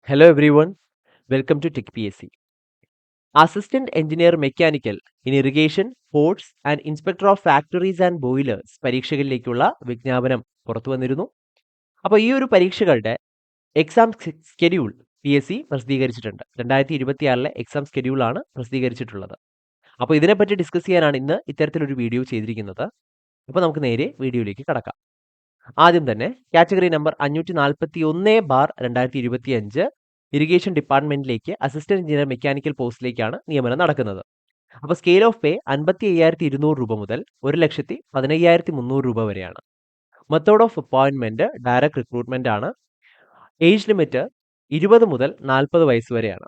Hello everyone, welcome to Tech PSC. Assistant Engineer Mechanical in Irrigation, Ports and Inspector of Factories and Boilers പരീക്ഷകളിലേക്കുള്ള വിജ്ഞാപനം പുറത്തു വന്നിരുന്നു. അപ്പോൾ ഈ ഒരു പരീക്ഷകളുടെ എക്സാം സ്കെഡ്യൂൾ PSC പ്രസിദ്ധീകരിച്ചിട്ടുണ്ട്. 2026 എക്സാം സ്കെഡ്യൂളാണ് പ്രസിദ്ധീകരിച്ചിട്ടുള്ളത്. അപ്പോൾ ഇതിനെപ്പറ്റി ഡിസ്കസ് ചെയ്യാനാണ് ഇന്ന് ഇത്തരത്തിലൊരു വീഡിയോ ചെയ്തിരിക്കുന്നത്. അപ്പോൾ നമുക്ക് നേരെ വീഡിയോയിലേക്ക് കടക്കാം. ആദ്യം തന്നെ കാറ്റഗറി നമ്പർ 541/2025 ഇറിഗേഷൻ ഡിപ്പാർട്ട്മെന്റിലേക്ക് അസിസ്റ്റന്റ് എഞ്ചിനീയർ മെക്കാനിക്കൽ പോസ്റ്റിലേക്കാണ് നിയമനം നടക്കുന്നത്. അപ്പോൾ സ്കെയിൽ ഓഫ് പേ 55,200 രൂപ മുതൽ 1,15,300 രൂപ വരെയാണ്. Method of appointment direct recruitment ആണ്. ഏജ് ലിമിറ്റ് 20 മുതൽ 40 വയസ്സ് വരെയാണ്.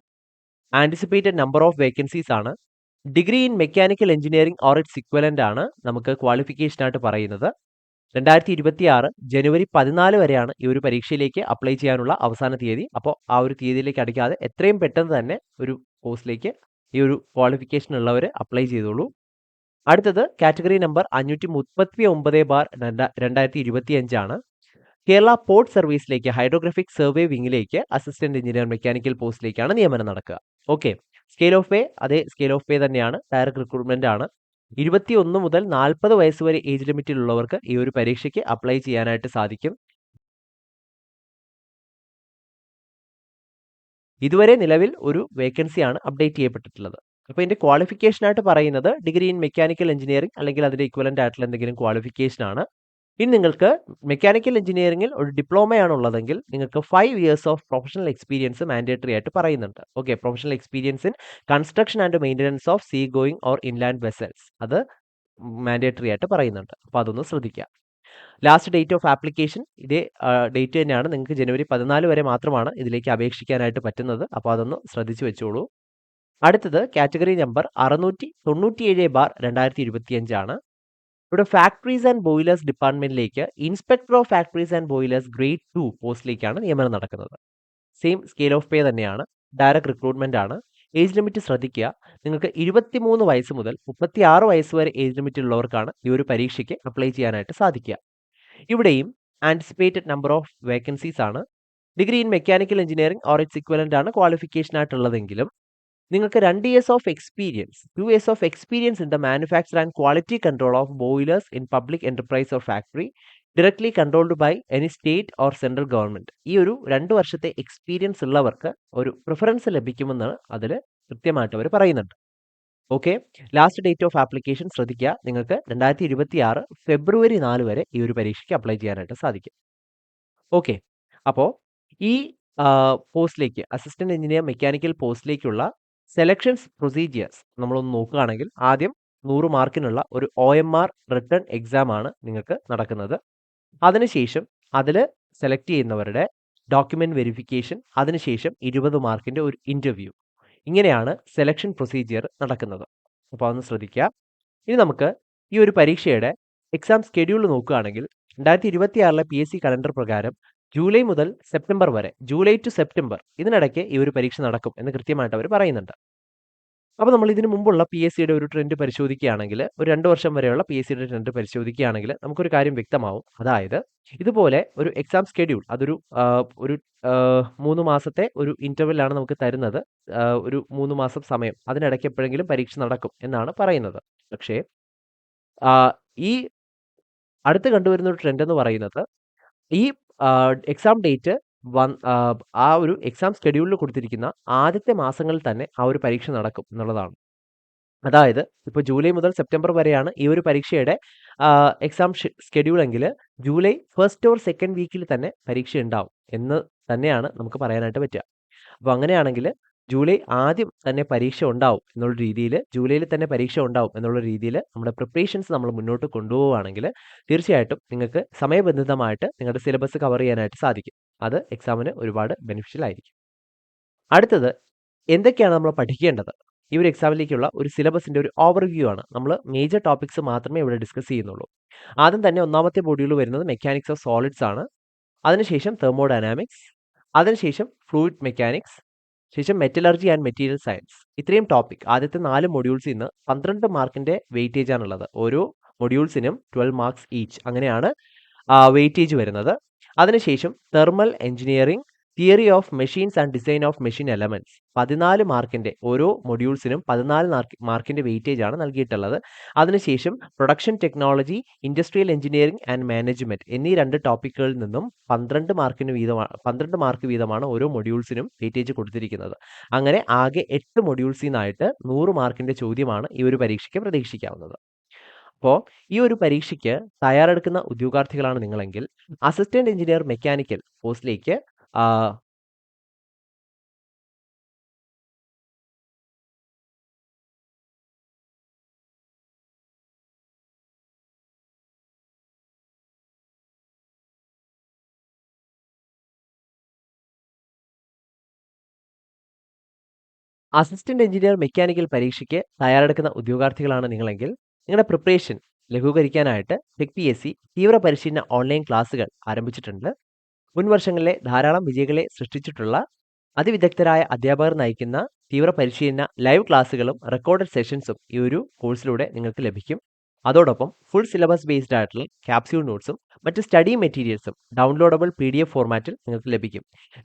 ആന്റിസിപ്പേറ്റഡ് നമ്പർ ഓഫ് വേക്കൻസീസ് ആണ്. Degree in mechanical engineering or its equivalent ആണ് നമുക്ക് ക്വാളിഫിക്കേഷൻ ആയിട്ട് പറയുന്നത്. 2026 ജനുവരി 14 വരെയാണ് ഈ ഒരു പരീക്ഷയിലേക്ക് അപ്ലൈ ചെയ്യാനുള്ള അവസാന തീയതി. അപ്പോൾ ആ ഒരു തീയതിയിലേക്ക് അടിക്കാതെ എത്രയും പെട്ടെന്ന് തന്നെ ഒരു പോസ്റ്റിലേക്ക് ഈ ഒരു ക്വാളിഫിക്കേഷൻ ഉള്ളവർ അപ്ലൈ ചെയ്തോളൂ. അടുത്തത് കാറ്റഗറി നമ്പർ 539/2025 ആണ്. കേരള പോർട്ട് സർവീസിലേക്ക് ഹൈഡ്രോഗ്രാഫിക് സർവേ വിങ്ങിലേക്ക് അസിസ്റ്റന്റ് എഞ്ചിനീയർ മെക്കാനിക്കൽ പോസ്റ്റിലേക്കാണ് നിയമനം നടക്കുക. ഓക്കെ, സ്കെയിൽ ഓഫ് പേ അതേ സ്കെയിൽ ഓഫ് പേ തന്നെയാണ്. ഡയറക്ട് റിക്രൂട്ട്മെന്റ് ആണ്. 21 മുതൽ 40 വയസ്സ് വരെ ഏജ് ലിമിറ്റിലുള്ളവർക്ക് ഈ ഒരു പരീക്ഷയ്ക്ക് അപ്ലൈ ചെയ്യാനായിട്ട് സാധിക്കും. ഇതുവരെ നിലവിൽ ഒരു വേക്കൻസിയാണ് അപ്ഡേറ്റ് ചെയ്യപ്പെട്ടിട്ടുള്ളത്. അപ്പോൾ ഇതിന്റെ ക്വാളിഫിക്കേഷൻ ആയിട്ട് പറയുന്നത് ഡിഗ്രി ഇൻ മെക്കാനിക്കൽ എഞ്ചിനീയറിംഗ് അല്ലെങ്കിൽ അതിന്റെ ഇക്വലന്റ് ആയിട്ടുള്ള എന്തെങ്കിലും ക്വാളിഫിക്കേഷൻ ആണ്. ഇനി നിങ്ങൾക്ക് മെക്കാനിക്കൽ എഞ്ചിനീയറിംഗിൽ ഒരു ഡിപ്ലോമയാണ് ഉള്ളതെങ്കിൽ നിങ്ങൾക്ക് 5 years of professional experience mandatory ആയിട്ട് പറയുന്നുണ്ട്. Okay, professional experience in construction and maintenance of sea going or inland vessels അത് മാൻഡേറ്ററി ആയിട്ട് പറയുന്നുണ്ട്. അപ്പോൾ അതൊന്ന് ശ്രദ്ധിക്കുക. ലാസ്റ്റ് ഡേറ്റ് ഓഫ് ആപ്ലിക്കേഷൻ ഇതേ ഡേറ്റ് തന്നെയാണ്. നിങ്ങൾക്ക് ജനുവരി 14 വരെ മാത്രമാണ് ഇതിലേക്ക് അപേക്ഷിക്കാനായിട്ട് പറ്റുന്നത്. അപ്പോൾ അതൊന്ന് ശ്രദ്ധിച്ചു വെച്ചോളൂ. അടുത്തത് കാറ്റഗറി നമ്പർ 697/2025 ആണ്. ഇവിടെ ഫാക്ടറീസ് ആൻഡ് ബോയിലേഴ്സ് ഡിപ്പാർട്ട്മെന്റിലേക്ക് inspector of factories and boilers grade 2 പോസ്റ്റിലേക്കാണ് നിയമനം നടക്കുന്നത്. സെയിം സ്കെയിൽ ഓഫ് പേ തന്നെയാണ്. ഡയറക്ട് റിക്രൂട്ട്മെന്റ് ആണ്. ഏജ് ലിമിറ്റ് ശ്രദ്ധിക്കുക. നിങ്ങൾക്ക് 23 വയസ്സ് മുതൽ 36 വയസ്സ് വരെ ഏജ് ലിമിറ്റ് ഉള്ളവർക്കാണ് ഈ ഒരു പരീക്ഷയ്ക്ക് അപ്ലൈ ചെയ്യാനായിട്ട് സാധിക്കുക. ഇവിടെയും ആന്റിസിപ്പേറ്റഡ് നമ്പർ ഓഫ് വേക്കൻസീസ് ആണ്. Degree in mechanical engineering or its equivalent ആണ് ക്വാളിഫിക്കേഷൻ ആയിട്ടുള്ളതെങ്കിലും നിങ്ങൾക്ക് 2 years of experience 2 years of experience in the manufacture and quality control of boilers in public enterprise or factory directly controlled by any state or central government. ഈ ഒരു 2 വർഷത്തെ experience ഉള്ളവർക്ക് ഒരു preference ലഭിക്കുമെന്ന് അതിൽ കൃത്യമായിട്ട് അവർ പറയുന്നുണ്ട്. Okay, last date of application ശ്രദ്ധിക്കുക. നിങ്ങൾക്ക് 2026 ഫെബ്രുവരി 4 വരെ ഈ ഒരു പരീക്ഷയ്ക്ക് അപ്ലൈ ചെയ്യാനായിട്ട് സാധിക്കും. ഓക്കെ, അപ്പോൾ ഈ പോസ്റ്റിലേക്ക് അസിസ്റ്റന്റ് എഞ്ചിനീയർ മെക്കാനിക്കൽ പോസ്റ്റിലേക്കുള്ള സെലക്ഷൻസ് പ്രൊസീജിയേഴ്സ് നമ്മളൊന്ന് നോക്കുകയാണെങ്കിൽ ആദ്യം 100 മാർക്കിനുള്ള ഒരു OMR റിട്ടൺ എക്സാം ആണ് നിങ്ങൾക്ക് നടക്കുന്നത്. അതിനുശേഷം അതിൽ സെലക്ട് ചെയ്യുന്നവരുടെ ഡോക്യുമെന്റ് വെരിഫിക്കേഷൻ, അതിനുശേഷം 20 മാർക്കിന്റെ ഒരു ഇന്റർവ്യൂ. ഇങ്ങനെയാണ് സെലക്ഷൻ പ്രൊസീജിയർ നടക്കുന്നത്. അപ്പോൾ അതൊന്ന് ശ്രദ്ധിക്കുക. ഇനി നമുക്ക് ഈ ഒരു പരീക്ഷയുടെ എക്സാം സ്കെഡ്യൂൾ നോക്കുകയാണെങ്കിൽ 2026 PSC കലണ്ടർ പ്രകാരം ജൂലൈ മുതൽ സെപ്റ്റംബർ വരെ, ജൂലൈ ടു സെപ്റ്റംബർ ഇതിനിടയ്ക്ക് ഈ ഒരു പരീക്ഷ നടക്കും എന്ന് കൃത്യമായിട്ട് അവർ പറയുന്നുണ്ട്. അപ്പോൾ നമ്മൾ ഇതിനു മുമ്പുള്ള PSCയുടെ ഒരു ട്രെൻഡ് പരിശോധിക്കുകയാണെങ്കിൽ, ഒരു 2 വർഷം വരെയുള്ള PSCയുടെ ട്രെൻഡ് പരിശോധിക്കുകയാണെങ്കിൽ നമുക്കൊരു കാര്യം വ്യക്തമാവും. അതായത് ഇതുപോലെ ഒരു എക്സാം സ്കെഡ്യൂൾ അതൊരു ഒരു 3 മാസത്തെ ഒരു ഇന്റർവെല്ലാണ് നമുക്ക് തരുന്നത്. ഒരു 3 മാസം സമയം, അതിനിടയ്ക്ക് എപ്പോഴെങ്കിലും പരീക്ഷ നടക്കും എന്നാണ് പറയുന്നത്. പക്ഷേ ഈ അടുത്ത് കണ്ടുവരുന്ന ഒരു ട്രെൻഡ് എന്ന് പറയുന്നത് ഈ എക്സാം ഡേറ്റ് ആ ഒരു എക്സാം സ്കെഡ്യൂളിൽ കൊടുത്തിരിക്കുന്ന ആദ്യത്തെ മാസങ്ങളിൽ തന്നെ ആ ഒരു പരീക്ഷ നടക്കും എന്നുള്ളതാണ്. അതായത് ഇപ്പോൾ ജൂലൈ മുതൽ സെപ്റ്റംബർ വരെയാണ് ഈ ഒരു പരീക്ഷയുടെ എക്സാം സ്കെഡ്യൂൾ എങ്കിൽ ജൂലൈ ഫസ്റ്റ് ഓർ സെക്കൻഡ് വീക്കിൽ തന്നെ പരീക്ഷ ഉണ്ടാവും എന്ന് തന്നെയാണ് നമുക്ക് പറയാനായിട്ട് പറ്റുക. അപ്പോൾ അങ്ങനെയാണെങ്കിൽ ജൂലൈ ആദ്യം തന്നെ പരീക്ഷ ഉണ്ടാവും എന്നുള്ള രീതിയിൽ, ജൂലൈയിൽ തന്നെ പരീക്ഷ ഉണ്ടാവും എന്നുള്ള രീതിയിൽ നമ്മുടെ പ്രിപ്പറേഷൻസ് നമ്മൾ മുന്നോട്ട് കൊണ്ടുപോവുകയാണെങ്കിൽ തീർച്ചയായിട്ടും നിങ്ങൾക്ക് സമയബന്ധിതമായിട്ട് നിങ്ങളുടെ സിലബസ് കവർ ചെയ്യാനായിട്ട് സാധിക്കും. അത് എക്സാമിന് ഒരുപാട് ബെനിഫിഷ്യൽ ആയിരിക്കും. അടുത്തത് എന്തൊക്കെയാണ് നമ്മൾ പഠിക്കേണ്ടത്? ഈ ഒരു എക്സാമിലേക്കുള്ള ഒരു സിലബസിന്റെ ഒരു ഓവർവ്യൂ ആണ്. നമ്മൾ മേജർ ടോപ്പിക്സ് മാത്രമേ ഇവിടെ ഡിസ്കസ് ചെയ്യുന്നുള്ളൂ. ആദ്യം തന്നെ ഒന്നാമത്തെ മൊഡ്യൂൾ വരുന്നത് മെക്കാനിക്സ് ഓഫ് സോളിഡ്സ് ആണ്. അതിനുശേഷം തെർമോഡൈനാമിക്സ്, അതിനുശേഷം ഫ്ലൂയിഡ് മെക്കാനിക്സ്, ശേഷം മെറ്റലർജി ആൻഡ് മെറ്റീരിയൽ സയൻസ്. ഇത്രയും ടോപ്പിക് ആദ്യത്തെ 4 മൊഡ്യൂൾസിൽ നിന്ന് 12 മാർക്കിന്റെ വെയിറ്റേജ് ആണുള്ളത്. ഓരോ മൊഡ്യൂൾസിനും 12 മാർക്സ് ഈച്ച്, അങ്ങനെയാണ് വെയിറ്റേജ് വരുന്നത്. അതിനുശേഷം thermal engineering, theory of machines and design of machine elements 14 മാർക്കിന്റെ ഓരോ മൊഡ്യൂൾസിനും 14 മാർക്കിന്റെ വെയിറ്റേജ് ആണ് നൽകിയിട്ടുള്ളത്. അതിനുശേഷം production technology, industrial engineering and management എന്നീ 2 ടോപ്പിക്കുകളിൽ നിന്നും 12 മാർക്ക് വീതമാണ് ഓരോ മൊഡ്യൂൾസിനും വെയിറ്റേജ് കൊടുത്തിരിക്കുന്നത്. അങ്ങനെ ആകെ 8 മൊഡ്യൂൾസിൽ നിന്നായിട്ട് 100 മാർക്കിന്റെ ചോദ്യമാണ് ഈ ഒരു പരീക്ഷയ്ക്ക് പ്രതീക്ഷിക്കാവുന്നത്. അപ്പോൾ ഈ ഒരു പരീക്ഷയ്ക്ക് തയ്യാറെടുക്കുന്ന ഉദ്യോഗാർത്ഥികളാണ് നിങ്ങളെങ്കിൽ അസിസ്റ്റന്റ് എഞ്ചിനീയർ മെക്കാനിക്കൽ പോസ്റ്റിലേക്ക് അസിസ്റ്റന്റ് എഞ്ചിനീയർ മെക്കാനിക്കൽ പരീക്ഷയ്ക്ക് തയ്യാറെടുക്കുന്ന ഉദ്യോഗാർത്ഥികളാണ് നിങ്ങളെങ്കിൽ നിങ്ങളുടെ പ്രിപ്പറേഷൻ ലഘൂകരിക്കാനായിട്ട് ടെക് PSC തീവ്ര പരിശീലന ഓൺലൈൻ ക്ലാസ്സുകൾ ആരംഭിച്ചിട്ടുണ്ട്. മുൻ വർഷങ്ങളിലെ ധാരാളം വിജയികളെ സൃഷ്ടിച്ചിട്ടുള്ള അതിവിദഗ്ധരായ അധ്യാപകർ നയിക്കുന്ന തീവ്ര പരിശീലന ലൈവ് ക്ലാസ്സുകളും റെക്കോർഡഡ് സെഷൻസും ഈ ഒരു കോഴ്സിലൂടെ നിങ്ങൾക്ക് ലഭിക്കും. അതോടൊപ്പം ഫുൾ സിലബസ് ബേസ്ഡ് ആയിട്ടുള്ള ക്യാപ്സ്യൂൾ നോട്ട്സും മറ്റ് സ്റ്റഡി മെറ്റീരിയൽസും ഡൗൺലോഡബിൾ PDF ഫോർമാറ്റിൽ നിങ്ങൾക്ക് ലഭിക്കും.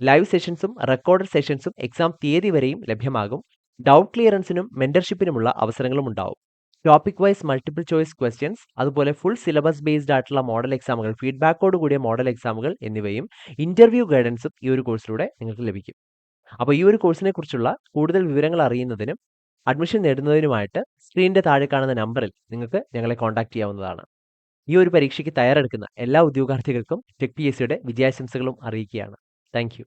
ലൈവ് സെഷൻസും റെക്കോർഡഡ് സെഷൻസും എക്സാം തീയതി വരെയും ലഭ്യമാകും. ഡൗട്ട് ക്ലിയറൻസിനും മെന്റർഷിപ്പിനുമുള്ള അവസരങ്ങളും ഉണ്ടാവും. Topic wise multiple choice questions, അതുപോലെ ഫുൾ സിലബസ് ബേസ്ഡ് ആയിട്ടുള്ള മോഡൽ എക്സാമുകൾ, ഫീഡ്ബാക്കോട് കൂടിയ മോഡൽ എക്സാമുകൾ എന്നിവയും ഇന്റർവ്യൂ ഗൈഡൻസും ഈ ഒരു കോഴ്സിലൂടെ നിങ്ങൾക്ക് ലഭിക്കും. അപ്പോൾ ഈ ഒരു കോഴ്സിനെ കുറിച്ചുള്ള കൂടുതൽ വിവരങ്ങൾ അറിയുന്നതിനും അഡ്മിഷൻ നേടുന്നതിനുമായിട്ട് സ്ക്രീനിന്റെ താഴെ കാണുന്ന നമ്പറിൽ നിങ്ങൾക്ക് ഞങ്ങളെ കോൺടാക്ട് ചെയ്യാവുന്നതാണ്. ഈ ഒരു പരീക്ഷയ്ക്ക് തയ്യാറെടുക്കുന്ന എല്ലാ ഉദ്യോഗാർത്ഥികൾക്കും ടെക് PSCയുടെ വിജയാശംസകളും അറിയിക്കുകയാണ്. Thank you.